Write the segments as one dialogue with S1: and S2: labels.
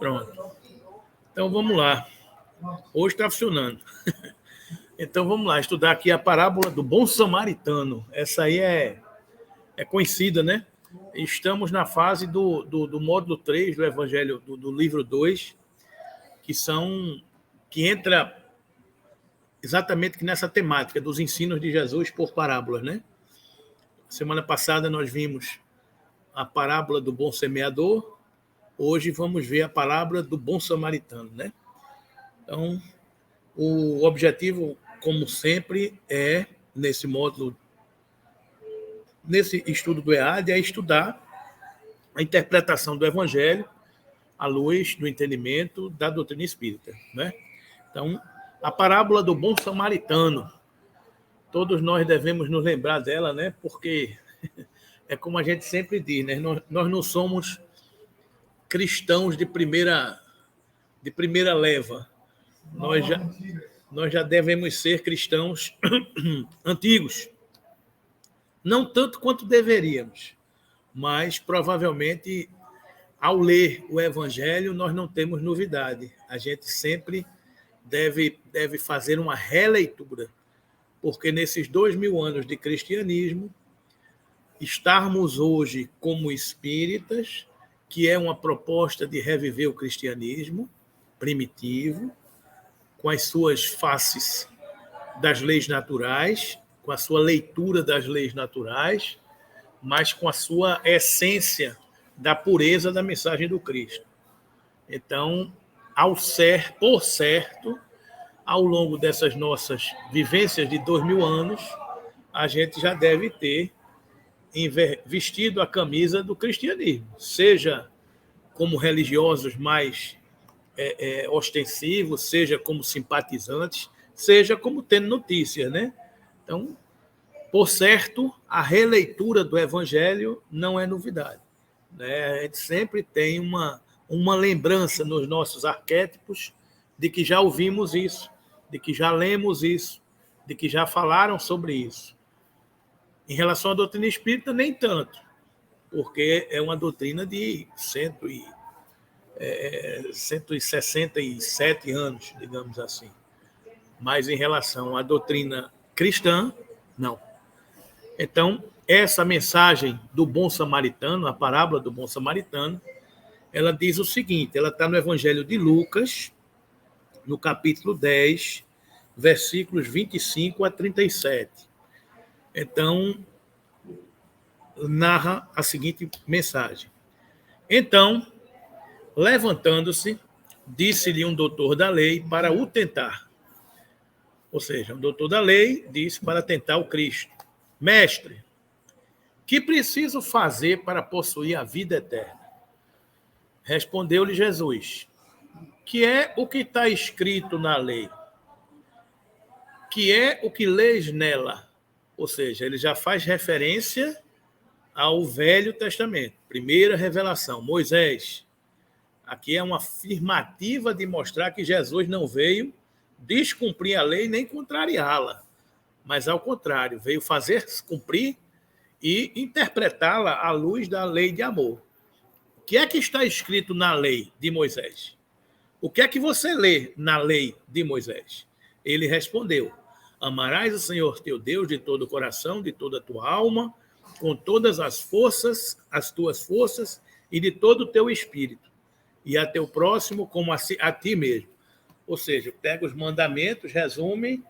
S1: Pronto. Então, vamos lá. Hoje está funcionando. Então, vamos lá, estudar aqui a parábola do bom samaritano. Essa aí é conhecida, né? Estamos na fase do módulo 3 do Evangelho, do livro 2, que entra exatamente nessa temática dos ensinos de Jesus por parábolas, né? Semana passada nós vimos a parábola do bom semeador, hoje vamos ver a parábola do bom samaritano, né? Então, o objetivo, como sempre, nesse módulo, nesse estudo do EAD, é estudar a interpretação do Evangelho à luz do entendimento da doutrina espírita, né? Então, a parábola do bom samaritano, todos nós devemos nos lembrar dela, né? Porque é como a gente sempre diz, né? Nós não somos cristãos de primeira leva. Nós já devemos ser cristãos antigos. Não tanto quanto deveríamos, mas provavelmente, ao ler o Evangelho, nós não temos novidade. A gente sempre deve fazer uma releitura, porque nesses 2000 anos de cristianismo, estarmos hoje como espíritas, que é uma proposta de reviver o cristianismo primitivo, com as suas faces das leis naturais, com a sua leitura das leis naturais, mas com a sua essência da pureza da mensagem do Cristo. Então, por certo, ao longo dessas nossas vivências de 2000 anos, a gente já deve ter vestido a camisa do cristianismo, seja como religiosos mais ostensivos, seja como simpatizantes, seja como tendo notícias, né? Então, por certo, a releitura do Evangelho não é novidade, né? A gente sempre tem uma lembrança nos nossos arquétipos de que já ouvimos isso, de que já lemos isso, de que já falaram sobre isso. Em relação à doutrina espírita, nem tanto, porque é uma doutrina de 167 anos, digamos assim. Mas em relação à doutrina cristã, não. Então, essa mensagem do bom samaritano, a parábola do bom samaritano, ela diz o seguinte, ela está no Evangelho de Lucas, no capítulo 10, versículos 25 a 37. Então, narra a seguinte mensagem. Então, levantando-se, disse-lhe um doutor da lei para o tentar. Ou seja, um doutor da lei disse para tentar o Cristo. Mestre, que preciso fazer para possuir a vida eterna? Respondeu-lhe Jesus, que é o que está escrito na lei, que é o que lês nela. Ou seja, ele já faz referência ao Velho Testamento. Primeira revelação, Moisés. Aqui é uma afirmativa de mostrar que Jesus não veio descumprir a lei nem contrariá-la, mas, ao contrário, veio fazer cumprir e interpretá-la à luz da lei de amor. O que é que está escrito na lei de Moisés? O que é que você lê na lei de Moisés? Ele respondeu, amarás o Senhor teu Deus de todo o coração, de toda a tua alma, com todas as tuas forças e de todo o teu espírito, e a teu próximo como a ti mesmo. Ou seja, pega os mandamentos, resume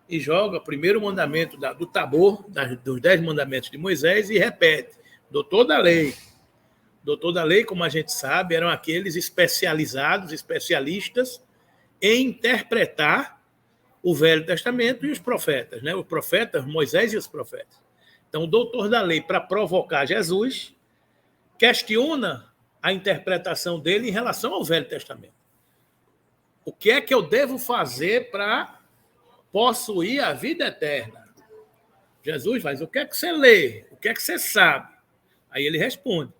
S1: e joga o primeiro mandamento do Tabor, dos 10 mandamentos de Moisés, e repete. Doutor da lei. Doutor da lei, como a gente sabe, eram aqueles especialistas em interpretar o Velho Testamento e os profetas, né? Os profetas, Moisés e os profetas. Então, o doutor da lei, para provocar Jesus, questiona a interpretação dele em relação ao Velho Testamento. O que é que eu devo fazer para possuir a vida eterna? Jesus faz, o que é que você lê? O que é que você sabe? Aí ele responde.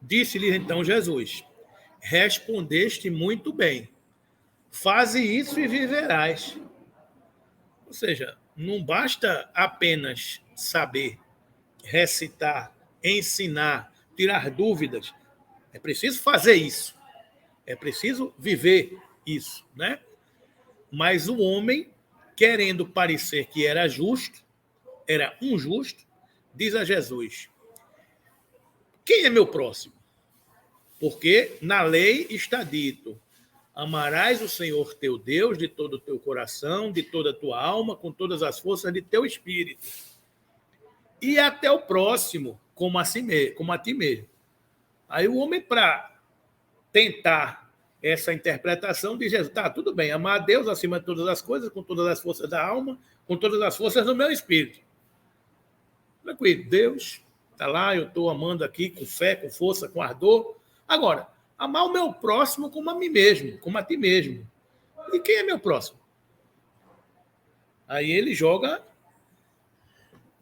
S1: Disse-lhe então Jesus, respondeste muito bem, faze isso e viverás. Ou seja, não basta apenas saber, recitar, ensinar, tirar dúvidas, É preciso fazer isso. É preciso viver isso, né? Mas o homem, querendo parecer que era justo, era um justo, diz a Jesus: quem é meu próximo? Porque na lei está dito: amarás o Senhor teu Deus de todo o teu coração, de toda a tua alma, com todas as forças de teu espírito. E até o próximo, como a ti mesmo. Aí o homem, para tentar essa interpretação, diz Jesus: tá, tudo bem, amar a Deus acima de todas as coisas, com todas as forças da alma, com todas as forças do meu espírito. Tranquilo, Deus está lá, eu estou amando aqui com fé, com força, com ardor. Agora, amar o meu próximo como a mim mesmo, como a ti mesmo. E quem é meu próximo? Aí ele joga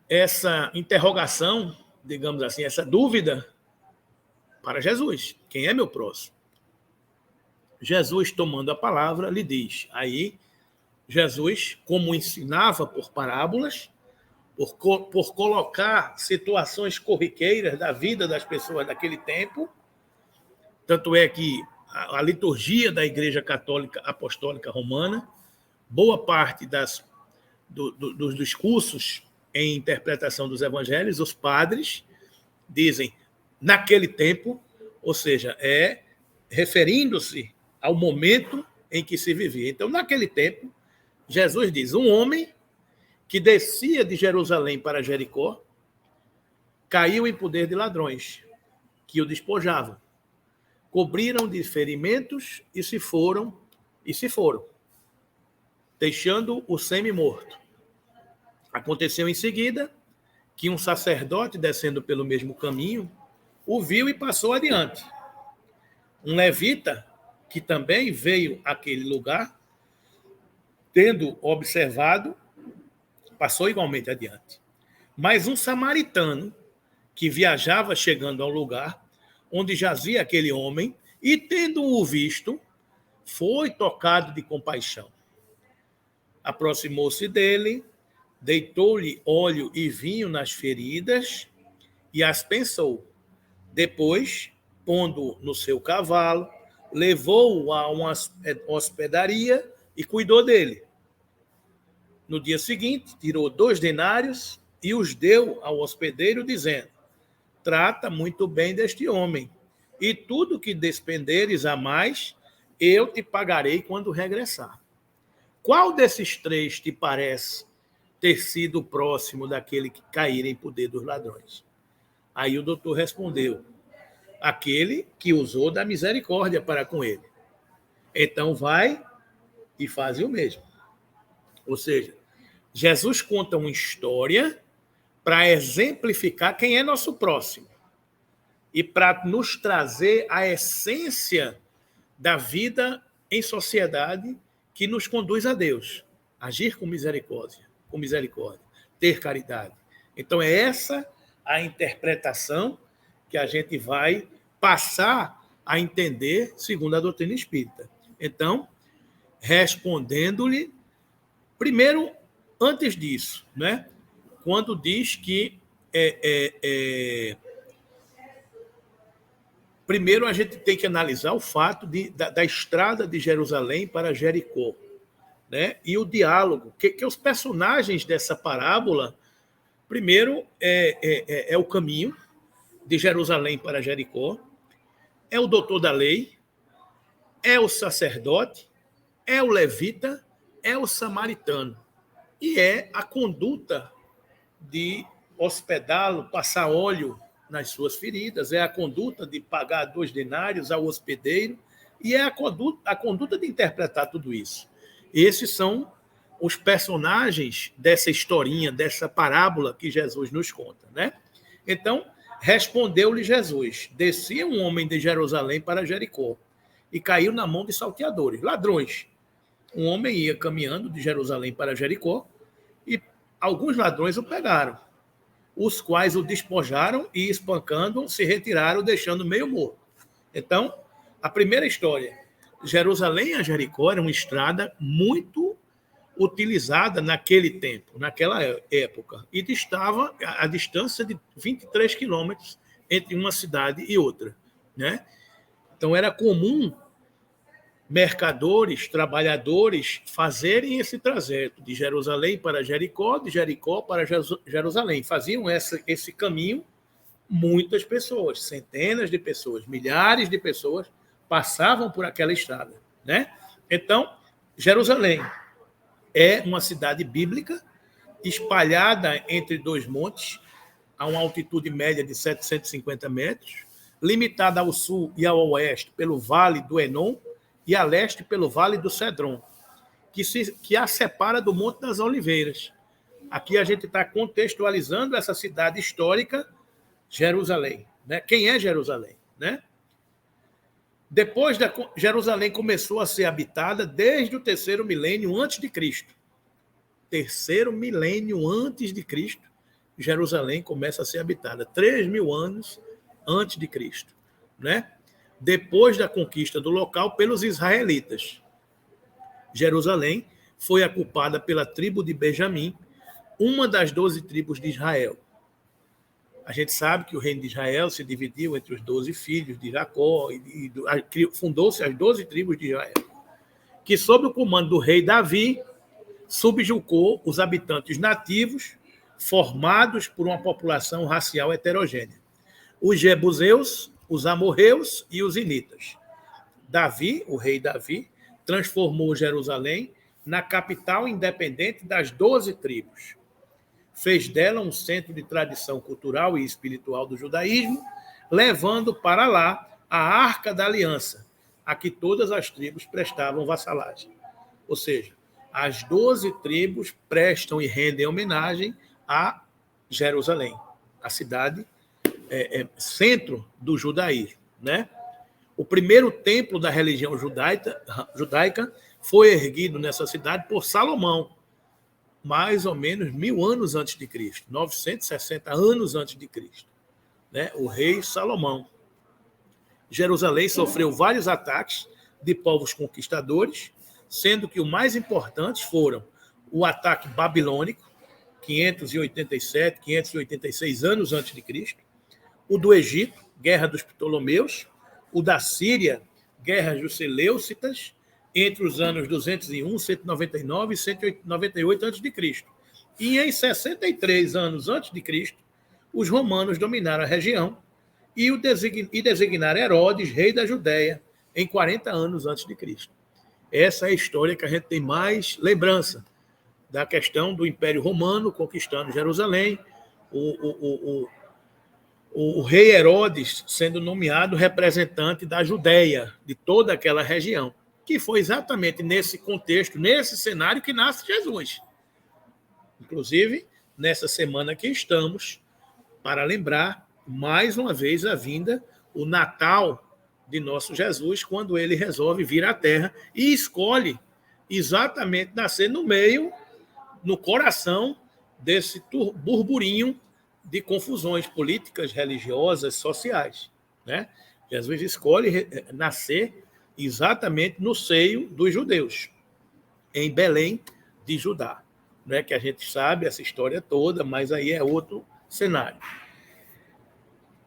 S1: essa interrogação, digamos assim, essa dúvida para Jesus. Quem é meu próximo? Jesus, tomando a palavra, lhe diz. Aí, Jesus, como ensinava por parábolas, por colocar situações corriqueiras da vida das pessoas daquele tempo, tanto é que a liturgia da Igreja Católica Apostólica Romana, boa parte dos discursos em interpretação dos evangelhos, os padres dizem naquele tempo, ou seja, referindo-se ao momento em que se vivia. Então, naquele tempo, Jesus diz: um homem que descia de Jerusalém para Jericó caiu em poder de ladrões, que o despojavam. Cobriram de ferimentos e se foram, deixando o semi-morto. Aconteceu em seguida que um sacerdote, descendo pelo mesmo caminho, o viu e passou adiante. Um levita, que também veio àquele lugar, tendo observado, passou igualmente adiante. Mas um samaritano, que viajava chegando ao lugar onde jazia aquele homem, e tendo-o visto, foi tocado de compaixão. Aproximou-se dele, deitou-lhe óleo e vinho nas feridas e as pensou. Depois, pondo no seu cavalo, levou-o a uma hospedaria e cuidou dele. No dia seguinte, tirou 2 denários e os deu ao hospedeiro, dizendo: trata muito bem deste homem, e tudo que despenderes a mais, eu te pagarei quando regressar. Qual desses 3 te parece ter sido o próximo daquele que caíra em poder dos ladrões? Aí o doutor respondeu: aquele que usou da misericórdia para com ele. Então vai e faz o mesmo. Ou seja, Jesus conta uma história para exemplificar quem é nosso próximo e para nos trazer a essência da vida em sociedade que nos conduz a Deus. Agir com misericórdia, ter caridade. Então é essa a interpretação que a gente vai passar a entender segundo a doutrina espírita. Então, respondendo-lhe, primeiro, antes disso, né? Quando diz que primeiro a gente tem que analisar o fato da estrada de Jerusalém para Jericó, né? E o diálogo, que os personagens dessa parábola, primeiro, é o caminho de Jerusalém para Jericó, é o doutor da lei, é o sacerdote, é o levita, é o samaritano. E é a conduta de hospedá-lo, passar óleo nas suas feridas, é a conduta de pagar 2 denários ao hospedeiro, e é a conduta de interpretar tudo isso. Esses são os personagens dessa historinha, dessa parábola que Jesus nos conta, né? Então, respondeu-lhe Jesus: descia um homem de Jerusalém para Jericó e caiu na mão de salteadores, ladrões. Um homem ia caminhando de Jerusalém para Jericó e alguns ladrões o pegaram, os quais o despojaram e, espancando, se retiraram, deixando meio morto. Então, a primeira história, Jerusalém a Jericó era uma estrada muito utilizada naquele tempo, naquela época, e estava a distância de 23 quilômetros entre uma cidade e outra, né? Então, era comum mercadores, trabalhadores fazerem esse trajeto de Jerusalém para Jericó, de Jericó para Jerusalém. Faziam esse caminho muitas pessoas, centenas de pessoas, milhares de pessoas passavam por aquela estrada, né? Então, Jerusalém é uma cidade bíblica espalhada entre dois montes, a uma altitude média de 750 metros, limitada ao sul e ao oeste pelo Vale do Enon e a leste pelo Vale do Cedron, que a separa do Monte das Oliveiras. Aqui a gente está contextualizando essa cidade histórica, Jerusalém. Né? Quem é Jerusalém? Né? Depois Jerusalém começou a ser habitada desde o terceiro milênio antes de Cristo. Terceiro milênio antes de Cristo, Jerusalém começa a ser habitada. 3.000 anos antes de Cristo. Né? Depois da conquista do local pelos israelitas. Jerusalém foi ocupada pela tribo de Benjamim, uma das 12 tribos de Israel. A gente sabe que o reino de Israel se dividiu entre os 12 filhos de Jacó e fundou-se as 12 tribos de Israel, que, sob o comando do rei Davi, subjugou os habitantes nativos formados por uma população racial heterogênea. Os jebuseus, os amorreus e os initas. Davi, o rei Davi, transformou Jerusalém na capital independente das 12 tribos. Fez dela um centro de tradição cultural e espiritual do judaísmo, levando para lá a Arca da Aliança, a que todas as tribos prestavam vassalagem. Ou seja, as 12 tribos prestam e rendem homenagem a Jerusalém, a cidade centro do judaísmo, né? O primeiro templo da religião judaica foi erguido nessa cidade por Salomão, mais ou menos 1.000 anos antes de Cristo, 960 anos antes de Cristo, né? O rei Salomão. Jerusalém sofreu vários ataques de povos conquistadores, sendo que os mais importantes foram o ataque babilônico, 587, 586 anos antes de Cristo, o do Egito, Guerra dos Ptolomeus, o da Síria, Guerra dos Seleucidas, entre os anos 201, 199 e 198 a.C. E em 63 anos antes de Cristo, os romanos dominaram a região e designaram Herodes, rei da Judéia, em 40 anos antes de Cristo. Essa é a história que a gente tem mais lembrança da questão do Império Romano conquistando Jerusalém, o rei Herodes sendo nomeado representante da Judéia, de toda aquela região, que foi exatamente nesse contexto, nesse cenário que nasce Jesus. Inclusive, nessa semana que estamos, para lembrar, mais uma vez, a vinda, o Natal de nosso Jesus, quando ele resolve vir à Terra e escolhe exatamente nascer no meio, no coração desse burburinho de confusões políticas, religiosas, sociais. Né? Jesus escolhe nascer exatamente no seio dos judeus, em Belém de Judá. Não é que a gente sabe essa história toda, mas aí é outro cenário.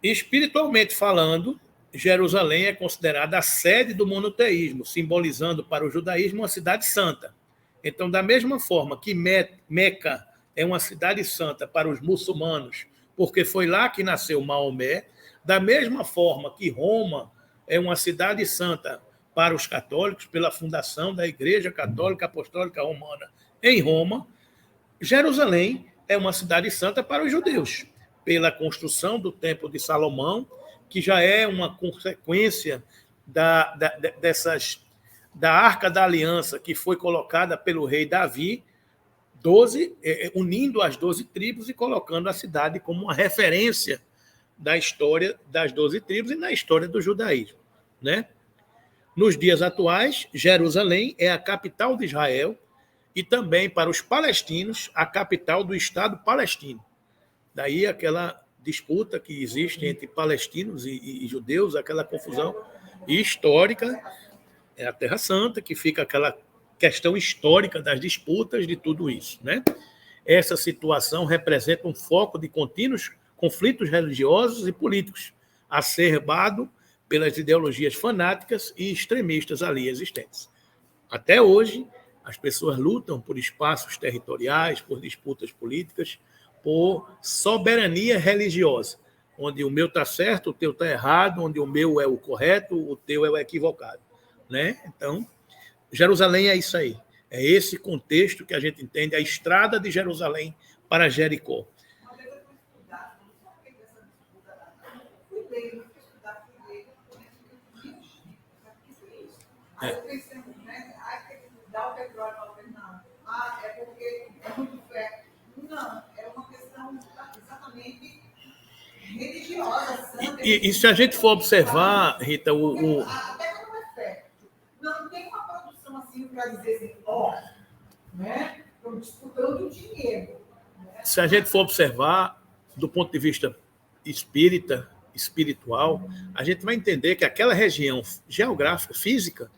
S1: Espiritualmente falando, Jerusalém é considerada a sede do monoteísmo, simbolizando para o judaísmo uma cidade santa. Então, da mesma forma que Meca é uma cidade santa para os muçulmanos, porque foi lá que nasceu Maomé, da mesma forma que Roma é uma cidade santa para os católicos, pela fundação da Igreja Católica Apostólica Romana em Roma, Jerusalém é uma cidade santa para os judeus, pela construção do Templo de Salomão, que já é uma consequência da Arca da Aliança, que foi colocada pelo rei Davi, unindo as 12 tribos e colocando a cidade como uma referência da história das 12 tribos e na história do judaísmo. Né? Nos dias atuais, Jerusalém é a capital de Israel e também, para os palestinos, a capital do Estado palestino. Daí aquela disputa que existe entre palestinos e judeus, aquela confusão histórica, é a Terra Santa, que fica aquela questão histórica das disputas de tudo isso. Né? Essa situação representa um foco de contínuos conflitos religiosos e políticos, acerbado pelas ideologias fanáticas e extremistas ali existentes. Até hoje, as pessoas lutam por espaços territoriais, por disputas políticas, por soberania religiosa, onde o meu está certo, o teu está errado, onde o meu é o correto, o teu é o equivocado. Né? Então, Jerusalém é isso aí. É esse contexto que a gente entende, a estrada de Jerusalém para Jericó.
S2: Aí eu pensei, né? Tem que dar o petróleo ao Fernando. É porque é muito fé. Não, é uma questão exatamente religiosa, santa.
S1: E se a gente for observar, Rita,
S2: A terra não é fé. Não tem uma produção assim para dizer assim, né? Estão disputando o dinheiro. Né?
S1: Se a gente for observar do ponto de vista espiritual, a gente vai entender que aquela região geográfica, física,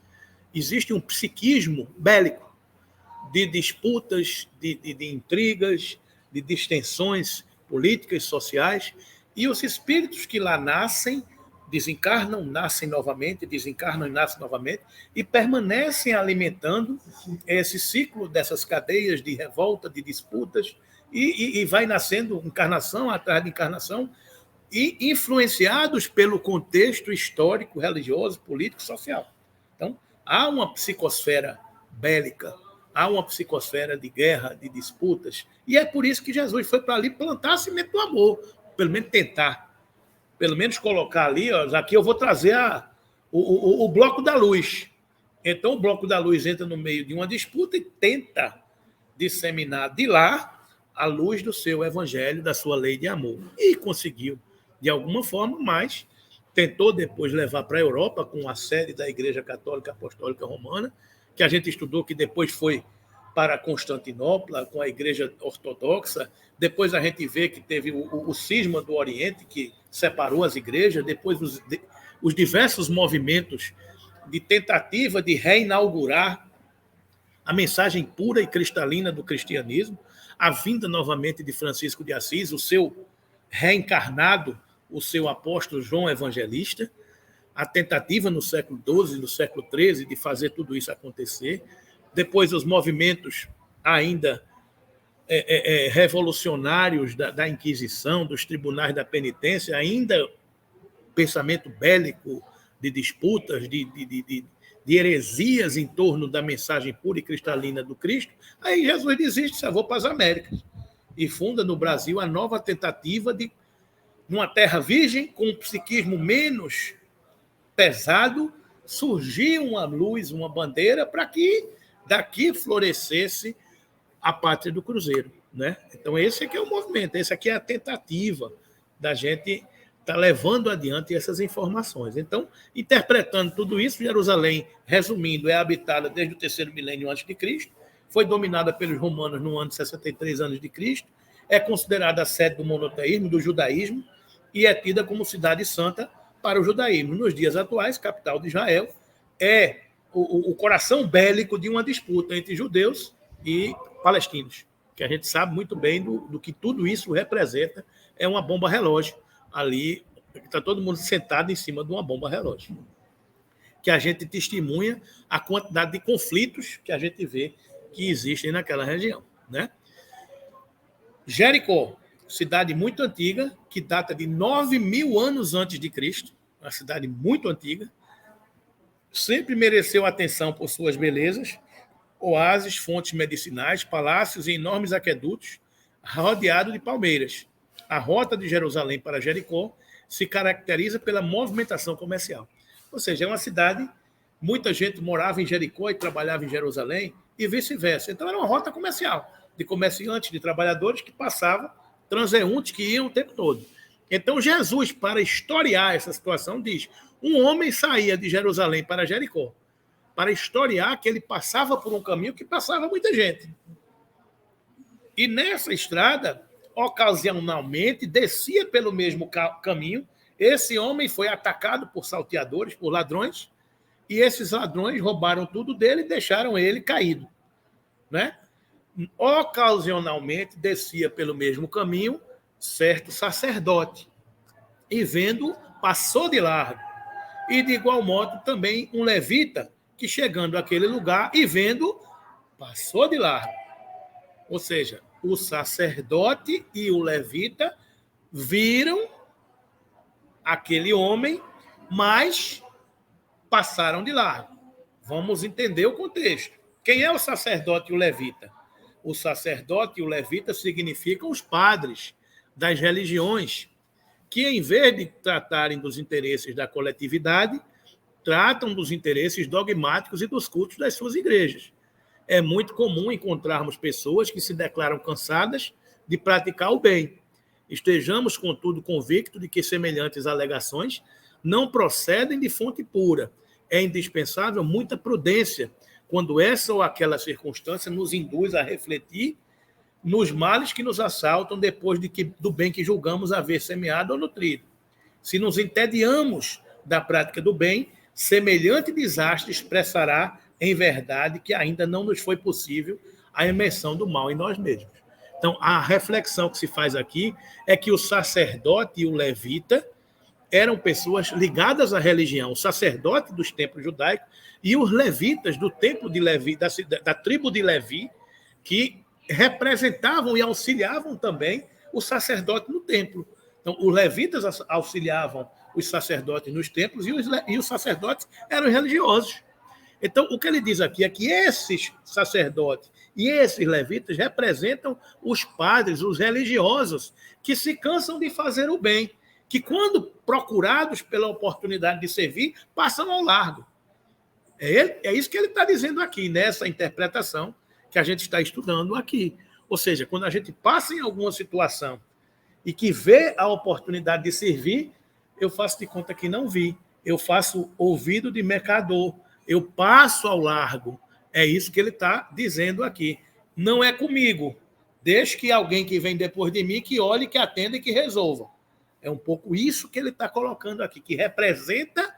S1: existe um psiquismo bélico de disputas, de intrigas, de distensões políticas, sociais, e os espíritos que lá nascem, desencarnam, nascem novamente, desencarnam e nascem novamente, e permanecem alimentando esse ciclo dessas cadeias de revolta, de disputas, e vai nascendo encarnação atrás de encarnação, e influenciados pelo contexto histórico, religioso, político, social. Então, há uma psicosfera bélica, há uma psicosfera de guerra, de disputas, e é por isso que Jesus foi para ali plantar a semente do amor, pelo menos tentar, pelo menos colocar ali, aqui eu vou trazer o bloco da luz. Então, o bloco da luz entra no meio de uma disputa e tenta disseminar de lá a luz do seu evangelho, da sua lei de amor. E conseguiu, de alguma forma, mas tentou depois levar para a Europa com a sede da Igreja Católica Apostólica Romana, que a gente estudou, que depois foi para Constantinopla, com a Igreja Ortodoxa. Depois a gente vê que teve o cisma do Oriente, que separou as igrejas. Depois os diversos movimentos de tentativa de reinaugurar a mensagem pura e cristalina do cristianismo, a vinda novamente de Francisco de Assis, o seu reencarnado, o seu apóstolo João Evangelista, a tentativa no século XII, no século XIII, de fazer tudo isso acontecer. Depois os movimentos ainda revolucionários da Inquisição, dos tribunais da penitência, ainda pensamento bélico de disputas, de heresias em torno da mensagem pura e cristalina do Cristo. Aí Jesus desiste, eu vou para as Américas, e funda no Brasil a nova tentativa de, numa terra virgem, com um psiquismo menos pesado, surgir uma luz, uma bandeira, para que daqui florescesse a pátria do Cruzeiro. Né? Então, esse aqui é o movimento, esse aqui é a tentativa da gente estar levando adiante essas informações. Então, interpretando tudo isso, Jerusalém, resumindo, é habitada desde o 3º milênio antes de Cristo, foi dominada pelos romanos no ano de 63 anos de Cristo, é considerada a sede do monoteísmo, do judaísmo, e é tida como cidade santa para o judaísmo. Nos dias atuais, capital de Israel, é o coração bélico de uma disputa entre judeus e palestinos, que a gente sabe muito bem do que tudo isso representa. É uma bomba relógio ali, está todo mundo sentado em cima de uma bomba relógio, que a gente testemunha a quantidade de conflitos que a gente vê que existem naquela região. Né? Jericó, cidade muito antiga, que data de 9.000 anos antes de Cristo, uma cidade muito antiga, sempre mereceu atenção por suas belezas, oásis, fontes medicinais, palácios e enormes aquedutos, rodeado de palmeiras. A rota de Jerusalém para Jericó se caracteriza pela movimentação comercial. Ou seja, é uma cidade, muita gente morava em Jericó e trabalhava em Jerusalém, e vice-versa. Então, era uma rota comercial, de comerciantes, de trabalhadores que passavam, transeuntes que iam o tempo todo. Então, Jesus, para historiar essa situação, diz: um homem saía de Jerusalém para Jericó, para historiar que ele passava por um caminho que passava muita gente. E nessa estrada, ocasionalmente, descia pelo mesmo caminho. Esse homem foi atacado por salteadores, por ladrões, e esses ladrões roubaram tudo dele e deixaram ele caído. Né? Ocasionalmente, descia pelo mesmo caminho certo sacerdote, e vendo, passou de largo. E, de igual modo, também um levita que, chegando àquele lugar e vendo, passou de largo. Ou seja, o sacerdote e o levita viram aquele homem, mas passaram de largo. Vamos entender o contexto. Quem é o sacerdote e o levita? O sacerdote e o levita significam os padres das religiões, que, em vez de tratarem dos interesses da coletividade, tratam dos interesses dogmáticos e dos cultos das suas igrejas. É muito comum encontrarmos pessoas que se declaram cansadas de praticar o bem. Estejamos, contudo, convictos de que semelhantes alegações não procedem de fonte pura. É indispensável muita prudência quando essa ou aquela circunstância nos induz a refletir nos males que nos assaltam depois do bem que julgamos haver semeado ou nutrido. Se nos entediamos da prática do bem, semelhante desastre expressará em verdade que ainda não nos foi possível a imersão do mal em nós mesmos. Então, a reflexão que se faz aqui é que o sacerdote e o levita eram pessoas ligadas à religião, o sacerdote dos templos judaicos e os levitas do templo de Levi, da tribo de Levi, que representavam e auxiliavam também o sacerdote no templo. Então, os levitas auxiliavam os sacerdotes nos templos e os sacerdotes eram religiosos. Então, o que ele diz aqui é que esses sacerdotes e esses levitas representam os padres, os religiosos, que se cansam de fazer o bem, que, quando procurados pela oportunidade de servir, passam ao largo. É isso que ele está dizendo aqui, nessa interpretação que a gente está estudando aqui. Ou seja, quando a gente passa em alguma situação e que vê a oportunidade de servir, eu faço de conta que não vi. Eu faço ouvido de mercador. Eu passo ao largo. É isso que ele está dizendo aqui. Não é comigo. Deixe que alguém que vem depois de mim que olhe, que atenda e que resolva. É um pouco isso que ele está colocando aqui, que representa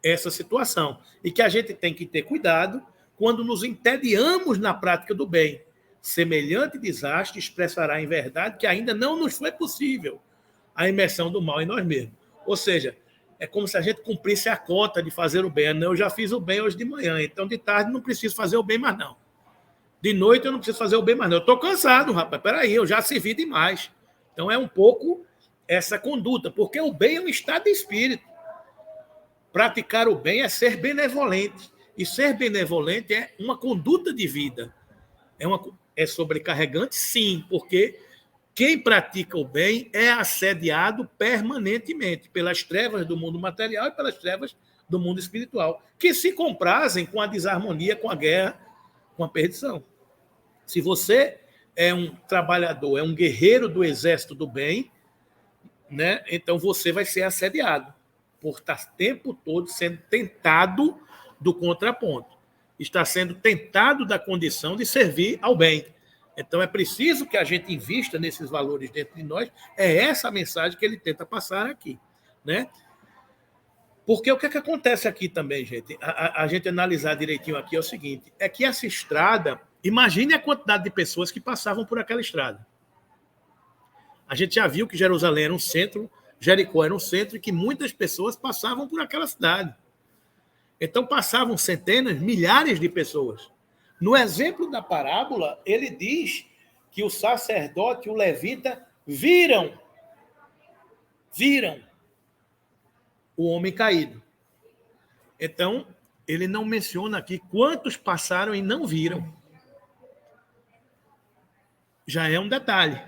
S1: essa situação. E que a gente tem que ter cuidado quando nos entediamos na prática do bem. Semelhante desastre expressará em verdade que ainda não nos foi possível a imersão do mal em nós mesmos. Ou seja, é como se a gente cumprisse a cota de fazer o bem. Não, eu já fiz o bem hoje de manhã, então de tarde não preciso fazer o bem mais não. De noite eu não preciso fazer o bem mais não. Eu estou cansado, rapaz, peraí, eu já servi demais. Então é um pouco essa conduta, porque o bem é um estado de espírito. Praticar o bem é ser benevolente. E ser benevolente é uma conduta de vida. É sobrecarregante, sim, porque quem pratica o bem é assediado permanentemente pelas trevas do mundo material e pelas trevas do mundo espiritual, que se comprazem com a desarmonia, com a guerra, com a perdição. Se você é um trabalhador, é um guerreiro do exército do bem, né, então você vai ser assediado por estar o tempo todo sendo tentado do contraponto. Está sendo tentado da condição de servir ao bem. Então, é preciso que a gente invista nesses valores dentro de nós. É essa a mensagem que ele tenta passar aqui, né? Porque o que acontece aqui também, gente? A gente analisar direitinho aqui é o seguinte, é que essa estrada, imagine a quantidade de pessoas que passavam por aquela estrada. A gente já viu que Jerusalém era um centro, Jericó era um centro, e que muitas pessoas passavam por aquela cidade. Então, passavam centenas, milhares de pessoas. No exemplo da parábola, ele diz que o sacerdote e o levita viram o homem caído. Então, ele não menciona aqui quantos passaram e não viram. Já é um detalhe,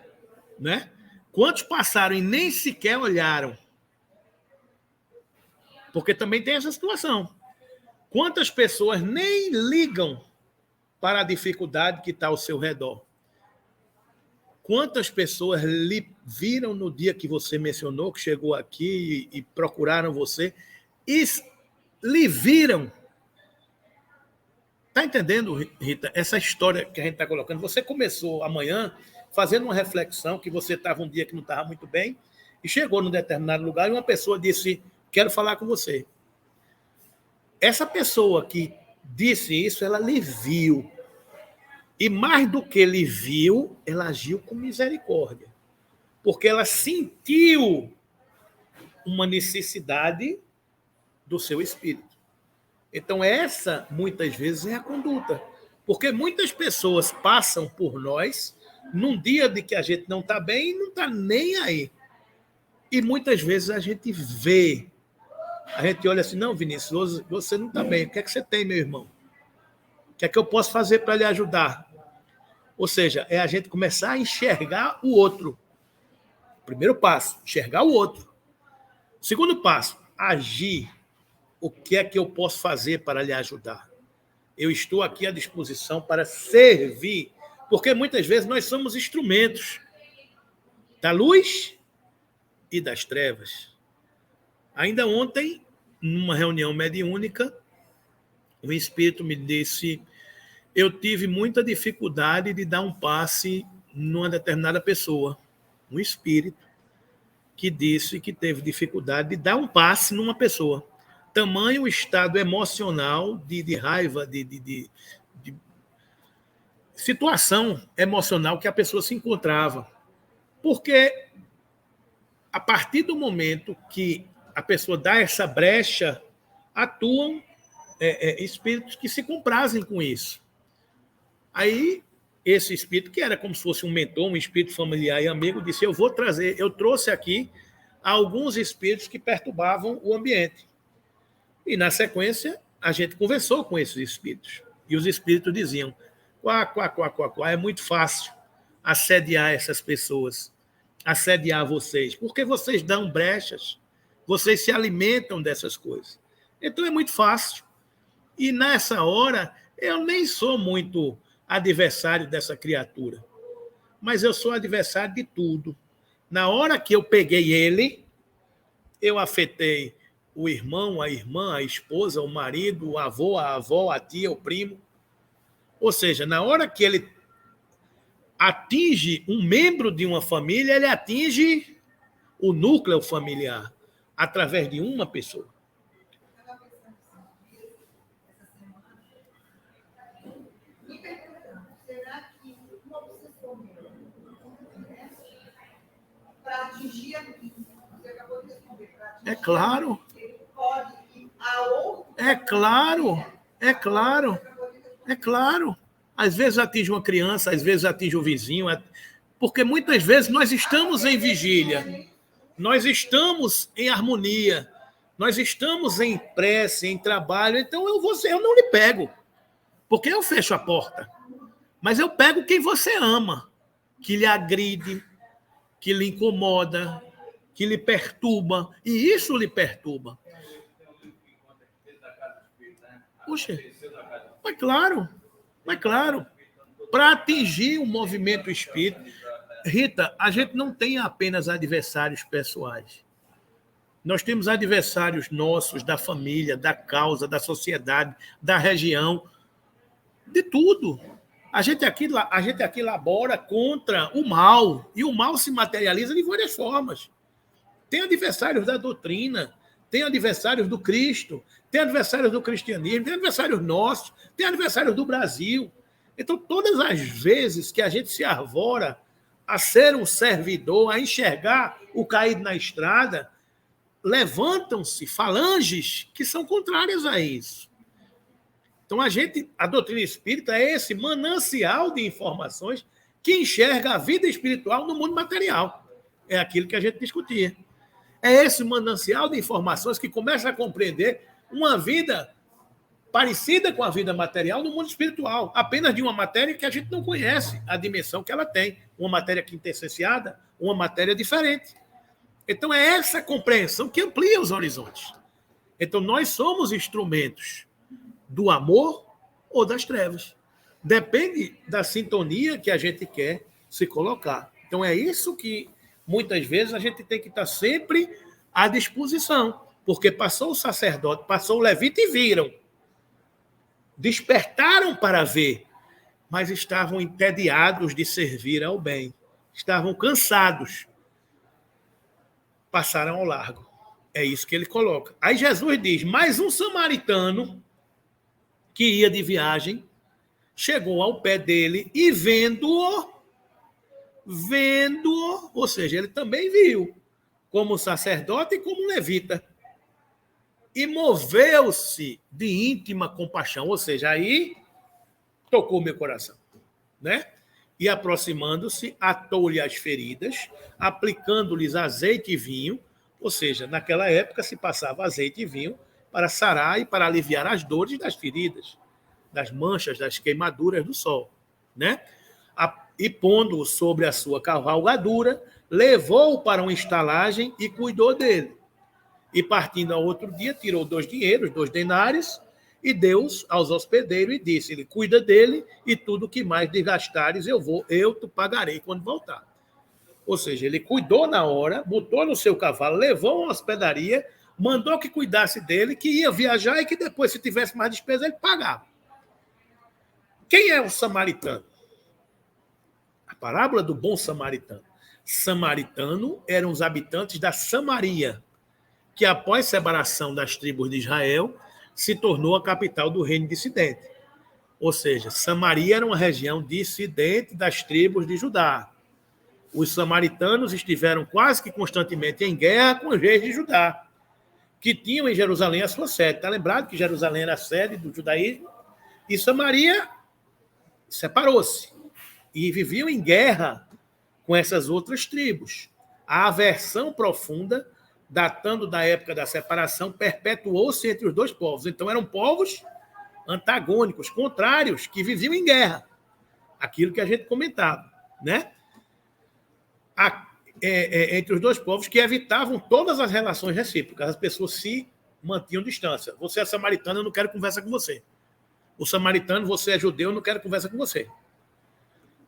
S1: né? Quantos passaram e nem sequer olharam? Porque também tem essa situação. Quantas pessoas nem ligam para a dificuldade que está ao seu redor? Quantas pessoas lhe viram no dia que você mencionou, que chegou aqui e procuraram você, e lhe viram? Está entendendo, Rita, essa história que a gente está colocando? Você começou amanhã fazendo uma reflexão que você estava um dia que não estava muito bem e chegou num determinado lugar e uma pessoa disse, quero falar com você. Essa pessoa que disse isso, ela lhe viu. E mais do que lhe viu, ela agiu com misericórdia. Porque ela sentiu uma necessidade do seu espírito. Então, essa, muitas vezes, é a conduta. Porque muitas pessoas passam por nós num dia de que a gente não está bem e não está nem aí. E muitas vezes a gente vê, a gente olha assim, não, Vinícius, você não está bem, o que é que você tem, meu irmão? O que é que eu posso fazer para lhe ajudar? Ou seja, é a gente começar a enxergar o outro. Primeiro passo, enxergar o outro. Segundo passo, agir. O que é que eu posso fazer para lhe ajudar? Eu estou aqui à disposição para servir, porque muitas vezes nós somos instrumentos da luz e das trevas. Ainda ontem, numa reunião mediúnica, o espírito me disse, eu tive muita dificuldade de dar um passe numa determinada pessoa. Um espírito que disse que teve dificuldade de dar um passe numa pessoa. Tamanho o estado emocional de raiva, de situação emocional que a pessoa se encontrava. Porque a partir do momento que a pessoa dá essa brecha, atuam espíritos que se comprazem com isso. Aí, esse espírito, que era como se fosse um mentor, um espírito familiar e amigo, disse, eu trouxe aqui alguns espíritos que perturbavam o ambiente. E, na sequência, a gente conversou com esses espíritos. E os espíritos diziam, é muito fácil assediar essas pessoas, assediar vocês, porque vocês dão brechas, vocês se alimentam dessas coisas. Então, é muito fácil. E, nessa hora, eu nem sou muito adversário dessa criatura, mas eu sou adversário de tudo. Na hora que eu peguei ele, eu afetei o irmão, a irmã, a esposa, o marido, o avô, a avó, a tia, o primo. Ou seja, na hora que ele atinge um membro de uma família, ele atinge o núcleo familiar através de uma pessoa.
S2: Será que uma obsessão para atingir a você acabou de responder, para atingir
S1: é claro.
S2: Ele pode ir a outro.
S1: É claro. Às vezes atinge uma criança, às vezes atinge o vizinho, porque muitas vezes nós estamos em vigília, nós estamos em harmonia, nós estamos em prece, em trabalho, então eu não lhe pego, porque eu fecho a porta. Mas eu pego quem você ama, que lhe agride, que lhe incomoda, que lhe perturba, e isso lhe perturba. Puxa, mas claro. Para atingir o movimento espírita, Rita, a gente não tem apenas adversários pessoais. Nós temos adversários nossos, da família, da causa, da sociedade, da região, de tudo. A gente aqui labora contra o mal, e o mal se materializa de várias formas. Tem adversários da doutrina, tem adversários do Cristo, tem adversários do cristianismo, tem adversários nossos, tem adversários do Brasil. Então, todas as vezes que a gente se arvora a ser um servidor, a enxergar o caído na estrada, levantam-se falanges que são contrárias a isso. Então, a doutrina espírita é esse manancial de informações que enxerga a vida espiritual no mundo material. É aquilo que a gente discutia. É esse manancial de informações que começa a compreender uma vida parecida com a vida material no mundo espiritual, apenas de uma matéria que a gente não conhece a dimensão que ela tem, uma matéria quintessenciada, uma matéria diferente. Então, é essa compreensão que amplia os horizontes. Então, nós somos instrumentos do amor ou das trevas. Depende da sintonia que a gente quer se colocar. Então, é isso que, muitas vezes, a gente tem que estar sempre à disposição. Porque passou o sacerdote, passou o levita e viram. Despertaram para ver, mas estavam entediados de servir ao bem. Estavam cansados. Passaram ao largo. É isso que ele coloca. Aí Jesus diz, mais um samaritano que ia de viagem, chegou ao pé dele e vendo-o, ou seja, ele também viu, como sacerdote e como levita. e moveu-se de íntima compaixão. Ou seja, aí tocou meu coração, né? E aproximando-se, atou-lhe as feridas, aplicando-lhes azeite e vinho. Ou seja, naquela época se passava azeite e vinho para sarar e para aliviar as dores das feridas, das manchas, das queimaduras do sol, né? E pondo-o sobre a sua cavalgadura, levou-o para uma estalagem e cuidou dele. E partindo ao outro dia, tirou 2 dinheiros, 2 denários, e deu-os aos hospedeiros e disse-lhe, cuida dele e tudo que mais desgastares eu te pagarei quando voltar. Ou seja, ele cuidou na hora, botou no seu cavalo, levou a uma hospedaria, mandou que cuidasse dele, que ia viajar e que depois, se tivesse mais despesa, ele pagava. Quem é o samaritano? A parábola do bom samaritano. Samaritano eram os habitantes da Samaria, que após separação das tribos de Israel, se tornou a capital do reino dissidente. Ou seja, Samaria era uma região dissidente das tribos de Judá. Os samaritanos estiveram quase que constantemente em guerra com os reis de Judá, que tinham em Jerusalém a sua sede. Está lembrado que Jerusalém era a sede do judaísmo? E Samaria separou-se e viviam em guerra com essas outras tribos. A aversão profunda, datando da época da separação, perpetuou-se entre os dois povos. Então, eram povos antagônicos, contrários, que viviam em guerra. Aquilo que a gente comentava, né? Entre os dois povos que evitavam todas as relações recíprocas. As pessoas se mantinham distância. Você é samaritano, eu não quero conversa com você. O samaritano, você é judeu, eu não quero conversa com você.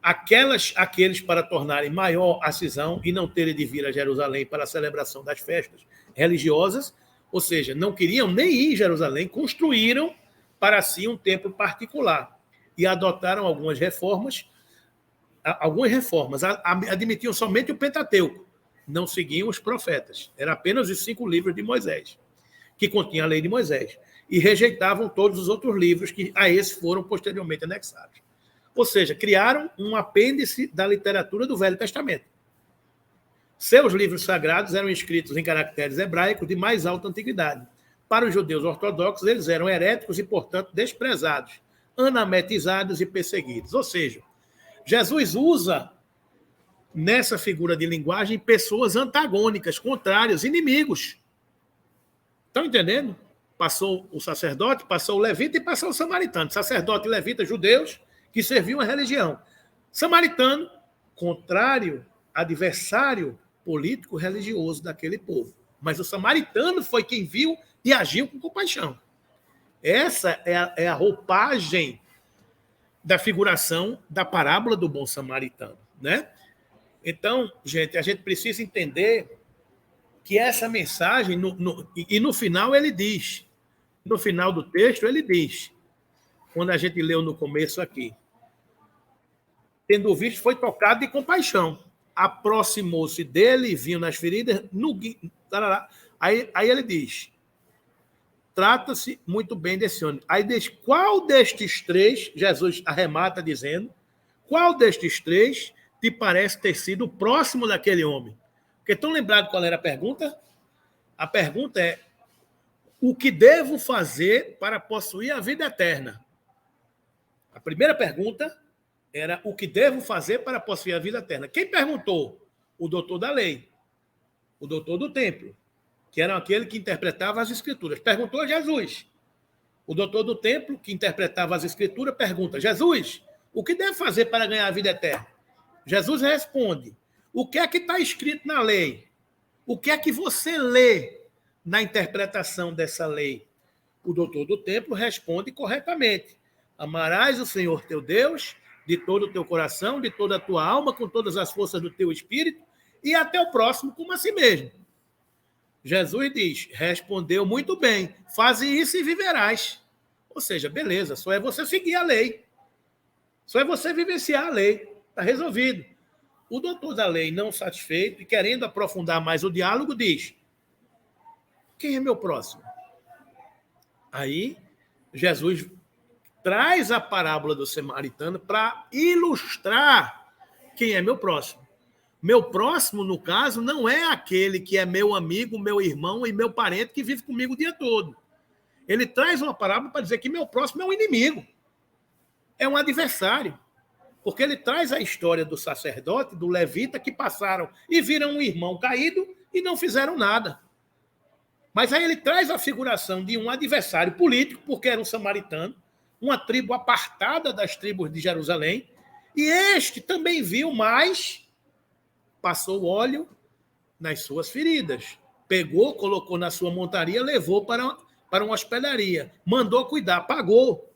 S1: Aqueles para tornarem maior a cisão e não terem de vir a Jerusalém para a celebração das festas religiosas, ou seja, não queriam nem ir a Jerusalém, construíram para si um templo particular e adotaram algumas reformas, admitiam somente o Pentateuco, não seguiam os profetas, era apenas os 5 livros de Moisés, que continham a lei de Moisés, e rejeitavam todos os outros livros que a esses foram posteriormente anexados. Ou seja, criaram um apêndice da literatura do Velho Testamento. Seus livros sagrados eram escritos em caracteres hebraicos de mais alta antiguidade. Para os judeus ortodoxos, eles eram heréticos e, portanto, desprezados, anametizados e perseguidos. Ou seja, Jesus usa, nessa figura de linguagem, pessoas antagônicas, contrárias, inimigos. Estão entendendo? Passou o sacerdote, passou o levita e passou o samaritano. Sacerdote e levita, judeus, que serviam a religião. Samaritano, contrário, adversário político religioso daquele povo. Mas o samaritano foi quem viu e agiu com compaixão. Essa é a roupagem da figuração da parábola do bom samaritano, né? Então, gente, a gente precisa entender que essa mensagem, no final ele diz, no final do texto ele diz, quando a gente leu no começo aqui, tendo visto, foi tocado de compaixão. Aproximou-se dele, viu nas feridas, aí ele diz, trata-se muito bem desse homem. Aí diz, qual destes 3, Jesus arremata dizendo, qual destes 3 te parece ter sido o próximo daquele homem? Porque estão lembrados qual era a pergunta? A pergunta é, o que devo fazer para possuir a vida eterna? A primeira pergunta era o que devo fazer para possuir a vida eterna. Quem perguntou? O doutor da lei, o doutor do templo, que era aquele que interpretava as escrituras. Perguntou a Jesus. O doutor do templo, que interpretava as escrituras, pergunta, Jesus, o que devo fazer para ganhar a vida eterna? Jesus responde, o que é que está escrito na lei? O que é que você lê na interpretação dessa lei? O doutor do templo responde corretamente. Amarás o Senhor teu Deus de todo o teu coração, de toda a tua alma, com todas as forças do teu espírito, e até o próximo como a si mesmo. Jesus diz, respondeu muito bem, faze isso e viverás. Ou seja, beleza, só é você seguir a lei. Só é você vivenciar a lei. Está resolvido. O doutor da lei, não satisfeito e querendo aprofundar mais o diálogo, diz, quem é meu próximo? Aí, Jesus traz a parábola do samaritano para ilustrar quem é meu próximo. Meu próximo, no caso, não é aquele que é meu amigo, meu irmão e meu parente que vive comigo o dia todo. Ele traz uma parábola para dizer que meu próximo é um inimigo, é um adversário. Porque ele traz a história do sacerdote, do levita, que passaram e viram um irmão caído e não fizeram nada. Mas aí ele traz a figuração de um adversário político, porque era um samaritano, uma tribo apartada das tribos de Jerusalém, e este também viu, mas passou óleo nas suas feridas. Pegou, colocou na sua montaria, levou para uma hospedaria, mandou cuidar, pagou.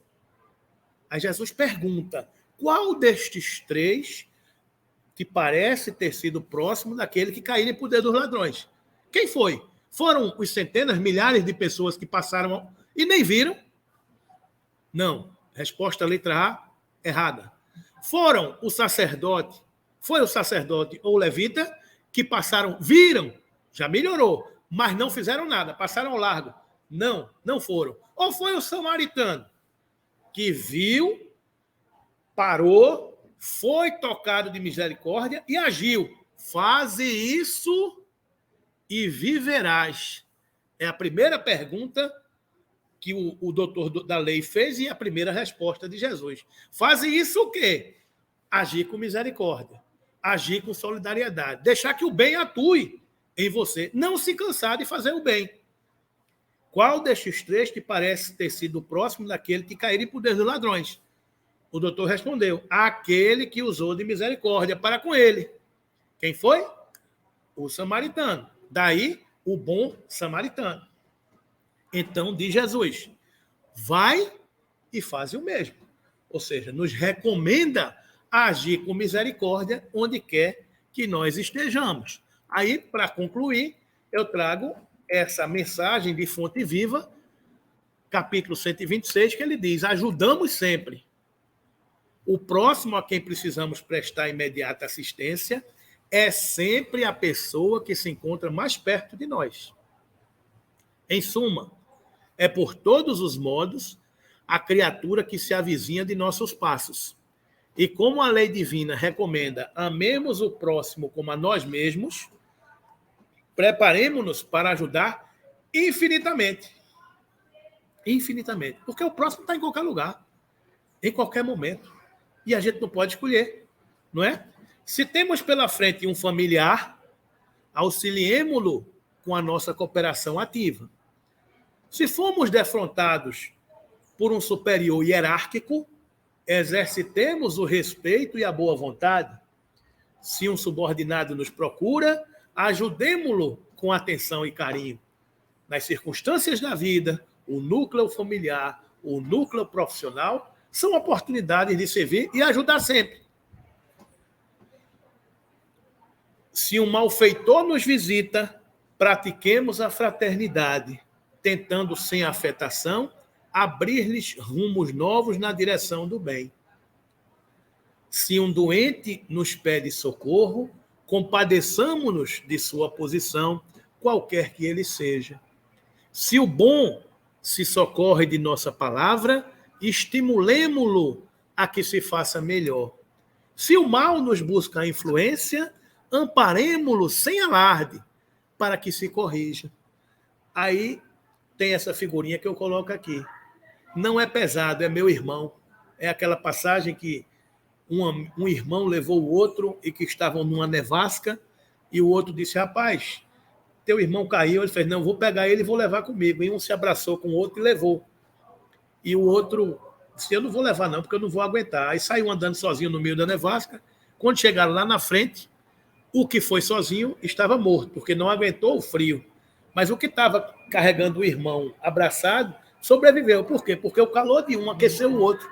S1: Aí Jesus pergunta: qual destes três que parece ter sido próximo daquele que caiu em poder dos ladrões? Quem foi? Foram os centenas, milhares de pessoas que passaram e nem viram? Não. Resposta letra A, errada. Foram o sacerdote, foi o sacerdote ou o levita que passaram, viram, já melhorou, mas não fizeram nada, passaram ao largo. Não, não foram. Ou foi o samaritano que viu, parou, foi tocado de misericórdia e agiu. Faze isso e viverás. É a primeira pergunta que o doutor da lei fez e a primeira resposta de Jesus. Faze isso o quê? Agir com misericórdia, agir com solidariedade, deixar que o bem atue em você, não se cansar de fazer o bem. Qual destes três que parece ter sido próximo daquele que caíra em poder dos ladrões? O doutor respondeu: aquele que usou de misericórdia para com ele. Quem foi? O samaritano. Daí, o bom samaritano. Então, diz Jesus: vai e faz o mesmo. Ou seja, nos recomenda agir com misericórdia onde quer que nós estejamos. Aí, para concluir, eu trago essa mensagem de Fonte Viva, capítulo 126, que ele diz: ajudamos sempre. O próximo a quem precisamos prestar imediata assistência é sempre a pessoa que se encontra mais perto de nós. Em suma, é por todos os modos a criatura que se avizinha de nossos passos. E como a lei divina recomenda amemos o próximo como a nós mesmos, preparemo-nos para ajudar infinitamente. Infinitamente. Porque o próximo está em qualquer lugar, em qualquer momento. E a gente não pode escolher, não é? Se temos pela frente um familiar, auxiliemo-lo com a nossa cooperação ativa. Se formos defrontados por um superior hierárquico, exercitemos o respeito e a boa vontade. Se um subordinado nos procura, ajudemo-lo com atenção e carinho. Nas circunstâncias da vida, o núcleo familiar, o núcleo profissional, são oportunidades de servir e ajudar sempre. Se um malfeitor nos visita, pratiquemos a fraternidade, tentando, sem afetação, abrir-lhes rumos novos na direção do bem. Se um doente nos pede socorro, compadeçamo-nos de sua posição, qualquer que ele seja. Se o bom se socorre de nossa palavra, estimulemo-lo a que se faça melhor. Se o mal nos busca a influência, amparemo-lo sem alarde, para que se corrija. Aí tem essa figurinha que eu coloco aqui. Não é pesado, é meu irmão. É aquela passagem que um irmão levou o outro e que estavam numa nevasca e o outro disse: rapaz, teu irmão caiu. Ele fez: não, vou pegar ele e vou levar comigo. E um se abraçou com o outro e levou. E o outro disse: eu não vou levar não, porque eu não vou aguentar. Aí saiu andando sozinho no meio da nevasca. Quando chegaram lá na frente, o que foi sozinho estava morto, porque não aguentou o frio. Mas o que estava carregando o irmão abraçado sobreviveu. Por quê? Porque o calor de um aqueceu o outro.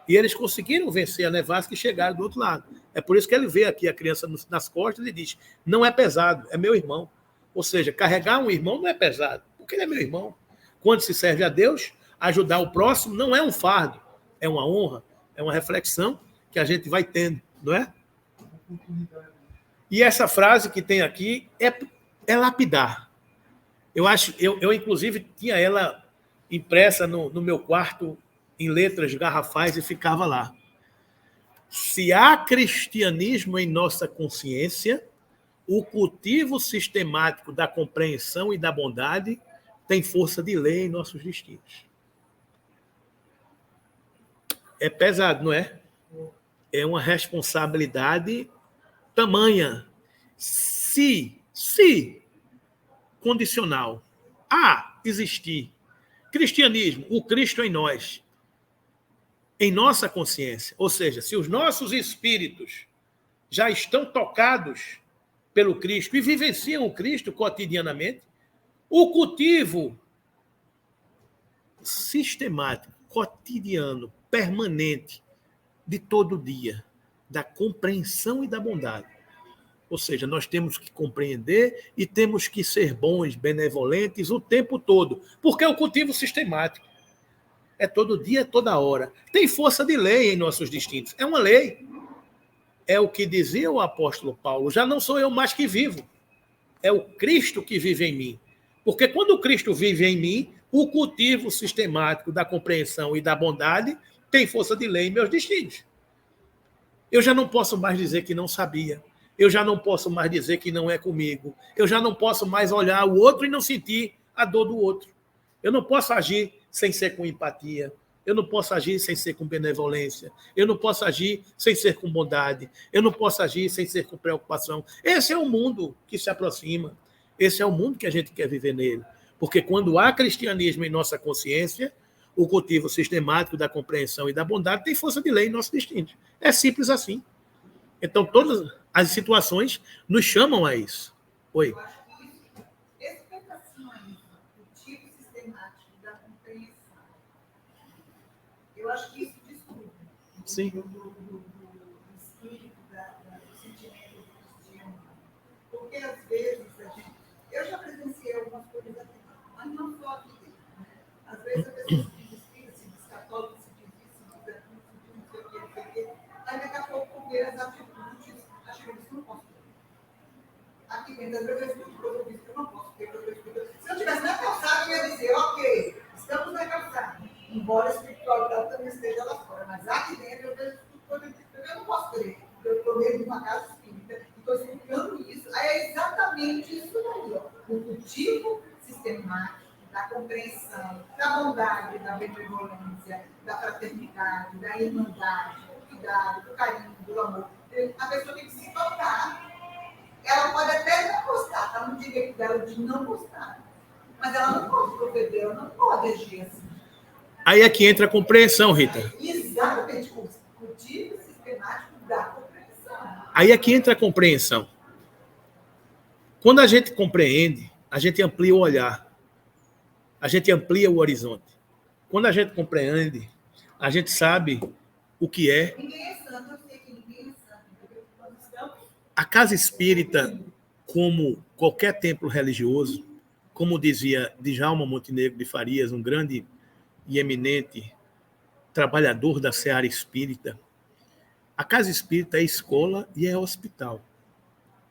S1: E eles conseguiram vencer a nevasca e chegaram do outro lado. É por isso que ele vê aqui a criança nas costas e diz: não é pesado, é meu irmão. Ou seja, carregar um irmão não é pesado, porque ele é meu irmão. Quando se serve a Deus, ajudar o próximo não é um fardo, é uma honra, é uma reflexão que a gente vai tendo, não é? E essa frase que tem aqui é lapidar. Eu inclusive tinha ela impressa no meu quarto em letras garrafais e ficava lá. Se há cristianismo em nossa consciência, o cultivo sistemático da compreensão e da bondade tem força de lei em nossos destinos. É pesado, não é? É uma responsabilidade tamanha. Se condicional, existir cristianismo, o Cristo em nós, em nossa consciência, ou seja, se os nossos espíritos já estão tocados pelo Cristo e vivenciam o Cristo cotidianamente, o cultivo sistemático, cotidiano, permanente, de todo dia, da compreensão e da bondade. Ou seja, nós temos que compreender e temos que ser bons, benevolentes o tempo todo, porque é o cultivo sistemático. É todo dia, toda hora. Tem força de lei em nossos destinos. É uma lei. É o que dizia o apóstolo Paulo. Já não sou eu mais que vivo. É o Cristo que vive em mim. Porque quando o Cristo vive em mim, o cultivo sistemático da compreensão e da bondade tem força de lei em meus destinos. Eu já não posso mais dizer que não sabia. Eu já não posso mais dizer que não é comigo. Eu já não posso mais olhar o outro e não sentir a dor do outro. Eu não posso agir sem ser com empatia. Eu não posso agir sem ser com benevolência. Eu não posso agir sem ser com bondade. Eu não posso agir sem ser com preocupação. Esse é o mundo que se aproxima. Esse é o mundo que a gente quer viver nele. Porque quando há cristianismo em nossa consciência, o cultivo sistemático da compreensão e da bondade tem força de lei em nosso destino. É simples assim. Então, todas as situações nos chamam a isso. Oi.
S2: Eu acho que esse pedacinho aí, o tipo sistemático da compreensão, eu acho que isso diz tudo.
S1: Sim.
S2: Do espírito, do sentimento do cristiano. Porque, às vezes, eu já presenciei algumas coisas aqui, mas não só aqui dentro. Né? Às vezes, a pessoa se diz espírita, se diz católico, se diz isso, se diz aquilo, se diz não sei o que, não sei o que. Aí, daqui a pouco, vê as atitudes, acho que eu disse, não posso ter. Aqui dentro, às vezes, eu escuto coisa, eu disse que eu não posso ter, porque eu escuto. Se eu estivesse na calçada, eu ia dizer, ok, estamos na calçada. Embora a espiritualidade também esteja lá fora, mas aqui dentro, eu vejo coisa que eu não posso ter. Eu estou dentro de uma casa espírita e estou explicando isso. Aí é exatamente isso daí, ó. O cultivo sistemático da compreensão, da bondade, da benevolência, da fraternidade, da irmandade, do cuidado, do carinho, do amor. A pessoa tem que se tocar. Ela pode até não gostar, está no direito dela de não gostar. Mas ela não pode proceder, ela não pode agir assim.
S1: Aí é que entra a compreensão, Rita.
S2: Exatamente, o cultivo sistemático da compreensão.
S1: Aí é que entra a compreensão. Quando a gente compreende, a gente amplia o olhar. A gente amplia o horizonte. Quando a gente compreende, a gente sabe o que é.
S2: Ninguém é santo, eu sei que ninguém é santo.
S1: A casa espírita, como qualquer templo religioso, como dizia Djalma Montenegro de Farias, um grande e eminente trabalhador da seara espírita, a casa espírita é escola e é hospital.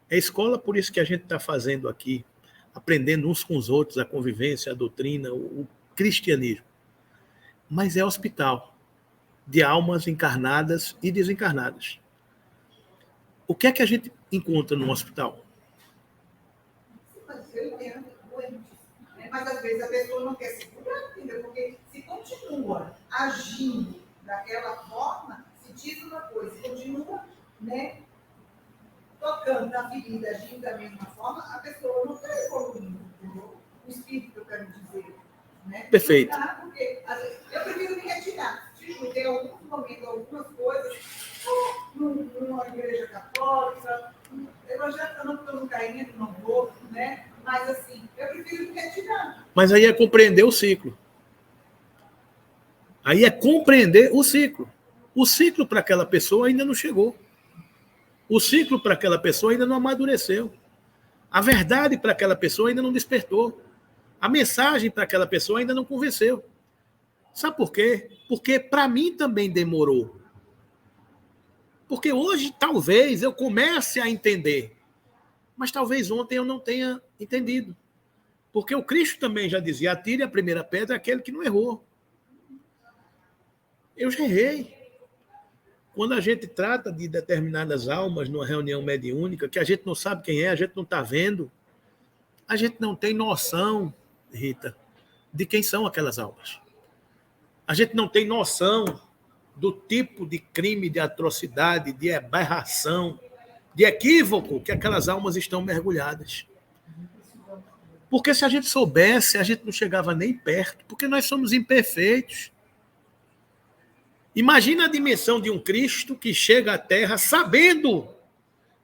S1: É escola, por isso que a gente está fazendo aqui, aprendendo uns com os outros a convivência, a doutrina, o cristianismo. Mas é hospital de almas encarnadas e desencarnadas. O que é que a gente encontra no hospital?
S2: Mas eu entendo, doente. Mas às vezes a pessoa não quer se curar, entendeu? Porque se continua agindo daquela forma, se diz uma coisa, continua, né, tocando na ferida, agindo da mesma forma, a pessoa não está evoluindo, entendeu? O espírito, eu quero dizer. Né?
S1: Perfeito.
S2: Porque, eu prefiro me retirar. Se juntei em alguns momentos, algumas coisas, numa igreja católica, evangélica não, porque eu não caí, não vou, né? Mas assim, eu prefiro me retirar.
S1: Mas aí é compreender o ciclo. Aí é compreender o ciclo. O ciclo para aquela pessoa ainda não chegou. O ciclo para aquela pessoa ainda não amadureceu. A verdade para aquela pessoa ainda não despertou. A mensagem para aquela pessoa ainda não convenceu. Sabe por quê? Porque para mim também demorou. Porque hoje talvez eu comece a entender. Mas talvez ontem eu não tenha entendido. Porque o Cristo também já dizia, atire a primeira pedra àquele que não errou. Eu já errei. Quando a gente trata de determinadas almas numa reunião mediúnica, que a gente não sabe quem é, a gente não está vendo, a gente não tem noção, Rita, de quem são aquelas almas. A gente não tem noção do tipo de crime, de atrocidade, de aberração, de equívoco que aquelas almas estão mergulhadas. Porque se a gente soubesse, a gente não chegava nem perto, porque nós somos imperfeitos. Imagina a dimensão de um Cristo que chega à Terra sabendo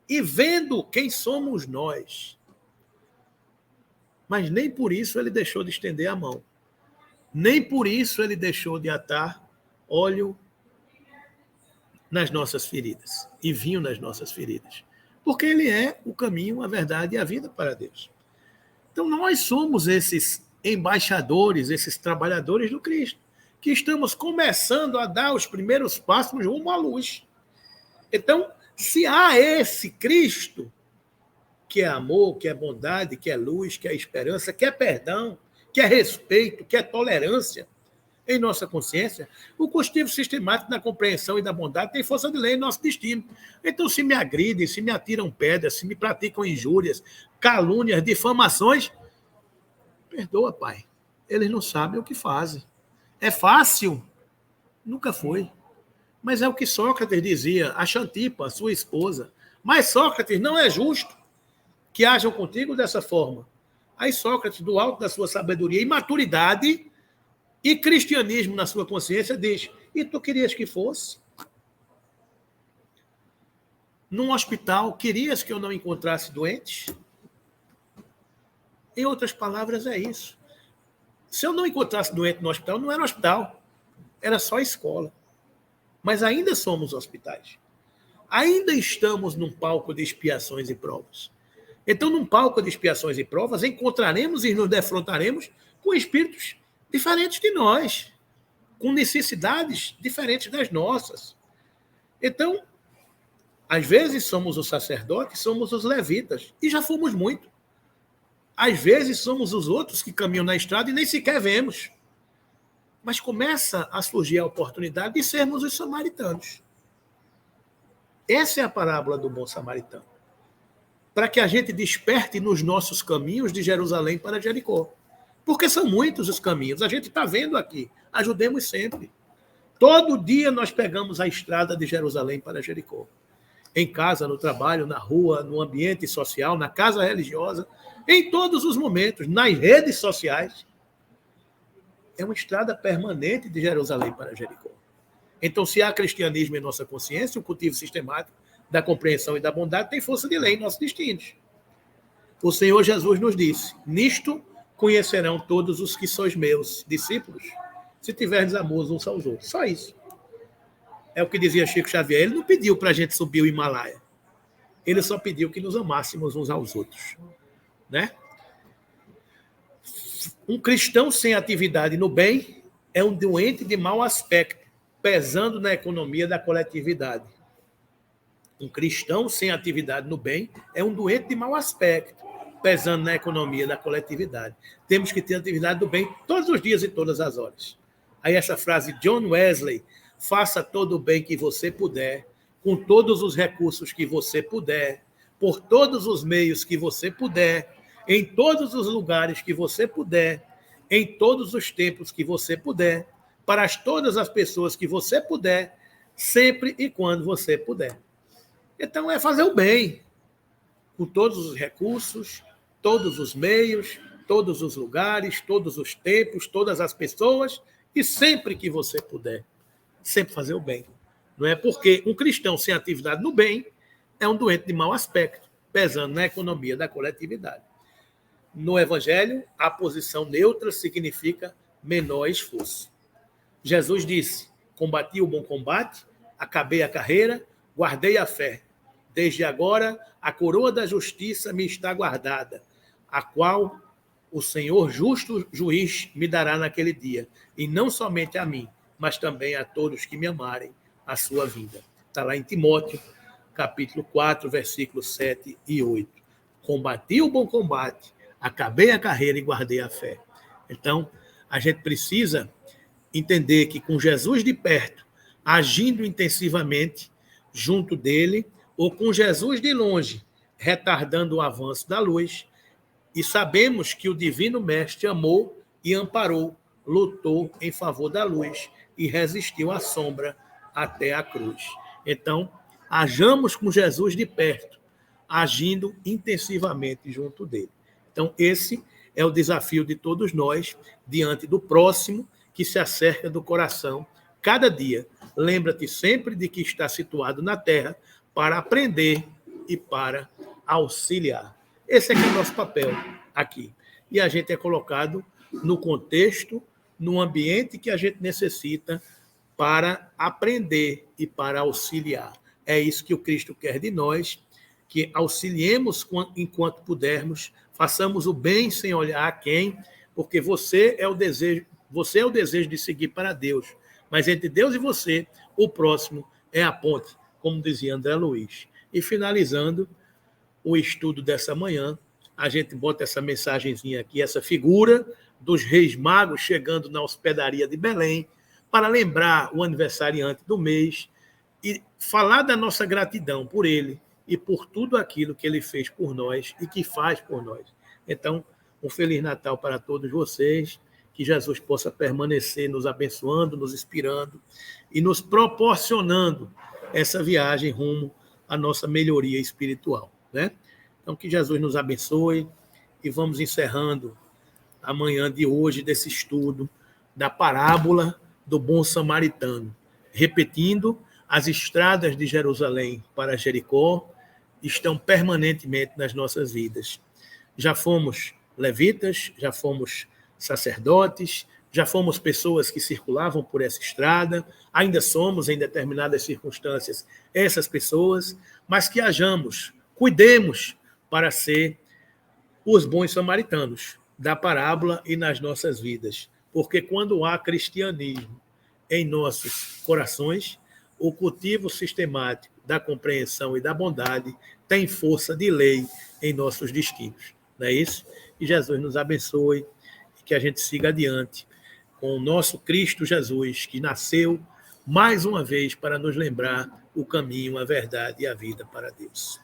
S1: e vendo quem somos nós. Mas nem por isso ele deixou de estender a mão. Nem por isso ele deixou de atar óleo nas nossas feridas e vinho nas nossas feridas. Porque ele é o caminho, a verdade e a vida para Deus. Então nós somos esses embaixadores, esses trabalhadores do Cristo, que estamos começando a dar os primeiros passos rumo à luz. Então, se há esse Cristo, que é amor, que é bondade, que é luz, que é esperança, que é perdão, que é respeito, que é tolerância em nossa consciência, o cultivo sistemático da compreensão e da bondade tem força de lei em nosso destino. Então, se me agridem, se me atiram pedras, se me praticam injúrias, calúnias, difamações, perdoa, Pai. Eles não sabem o que fazem. É fácil? Nunca foi. Mas é o que Sócrates dizia a Xantipa, sua esposa. Mas Sócrates, não é justo que hajam contigo dessa forma. Aí Sócrates, do alto da sua sabedoria e maturidade e cristianismo na sua consciência, diz: e tu querias que fosse? Num hospital, querias que eu não encontrasse doentes? Em outras palavras, é isso. Se eu não encontrasse doente no hospital, não era hospital, era só escola. Mas ainda somos hospitais. Ainda estamos num palco de expiações e provas. Então, num palco de expiações e provas, encontraremos e nos defrontaremos com espíritos diferentes de nós, com necessidades diferentes das nossas. Então, às vezes somos os sacerdotes, somos os levitas, e já fomos muito. Às vezes somos os outros que caminham na estrada e nem sequer vemos. Mas começa a surgir a oportunidade de sermos os samaritanos. Essa é a parábola do bom samaritano. Para que a gente desperte nos nossos caminhos de Jerusalém para Jericó. Porque são muitos os caminhos. A gente está vendo aqui. Ajudemos sempre. Todo dia nós pegamos a estrada de Jerusalém para Jericó. Em casa, no trabalho, na rua, no ambiente social, na casa religiosa, em todos os momentos, nas redes sociais. É uma estrada permanente de Jerusalém para Jericó. Então, se há cristianismo em nossa consciência, o cultivo sistemático da compreensão e da bondade tem força de lei em nossos destinos. O Senhor Jesus nos disse: nisto conhecerão todos os que sois meus discípulos, se tiverdes amor uns aos outros. Só isso. É o que dizia Chico Xavier. Ele não pediu para a gente subir o Himalaia. Ele só pediu que nos amássemos uns aos outros. Né? Um cristão sem atividade no bem é um doente de mau aspecto, pesando na economia da coletividade. Um cristão sem atividade no bem é um doente de mau aspecto, pesando na economia da coletividade. Temos que ter atividade do bem todos os dias e todas as horas. Aí essa frase de John Wesley: faça todo o bem que você puder, com todos os recursos que você puder, por todos os meios que você puder, em todos os lugares que você puder, em todos os tempos que você puder, para todas as pessoas que você puder, sempre e quando você puder. Então é fazer o bem, com todos os recursos, todos os meios, todos os lugares, todos os tempos, todas as pessoas, e sempre que você puder. Sempre fazer o bem. Não é porque um cristão sem atividade no bem é um doente de mau aspecto, pesando na economia da coletividade. No Evangelho, a posição neutra significa menor esforço. Jesus disse: combati o bom combate, acabei a carreira, guardei a fé. Desde agora, a coroa da justiça me está guardada, a qual o Senhor justo juiz me dará naquele dia, e não somente a mim, mas também a todos que me amarem a sua vinda. Está lá em Timóteo, capítulo 4, versículos 7 e 8. Combati o bom combate, acabei a carreira e guardei a fé. Então, a gente precisa entender que com Jesus de perto, agindo intensivamente junto dele, ou com Jesus de longe, retardando o avanço da luz, e sabemos que o Divino Mestre amou e amparou, lutou em favor da luz e resistiu à sombra até a cruz. Então, hajamos com Jesus de perto, agindo intensivamente junto dele. Então, esse é o desafio de todos nós, diante do próximo que se acerca do coração. Cada dia, lembra-te sempre de que está situado na terra para aprender e para auxiliar. Esse é que é o nosso papel aqui. E a gente é colocado no contexto, no ambiente que a gente necessita para aprender e para auxiliar. É isso que o Cristo quer de nós, que auxiliemos enquanto pudermos, façamos o bem sem olhar a quem, porque você é o desejo de seguir para Deus. Mas entre Deus e você, o próximo é a ponte, como dizia André Luiz. E finalizando o estudo dessa manhã, a gente bota essa mensagenzinha aqui, essa figura dos Reis Magos chegando na hospedaria de Belém, para lembrar o aniversariante do mês e falar da nossa gratidão por ele e por tudo aquilo que ele fez por nós e que faz por nós. Então, um Feliz Natal para todos vocês, que Jesus possa permanecer nos abençoando, nos inspirando e nos proporcionando essa viagem rumo à nossa melhoria espiritual, né? Então, que Jesus nos abençoe e vamos encerrando a manhã de hoje desse estudo da parábola do bom samaritano, repetindo, as estradas de Jerusalém para Jericó estão permanentemente nas nossas vidas. Já fomos levitas, já fomos sacerdotes, já fomos pessoas que circulavam por essa estrada, ainda somos, em determinadas circunstâncias, essas pessoas, mas que hajamos, cuidemos para ser os bons samaritanos da parábola e nas nossas vidas. Porque quando há cristianismo em nossos corações, o cultivo sistemático da compreensão e da bondade tem força de lei em nossos destinos. Não é isso? Que Jesus nos abençoe e que a gente siga adiante com o nosso Cristo Jesus, que nasceu mais uma vez para nos lembrar o caminho, a verdade e a vida para Deus.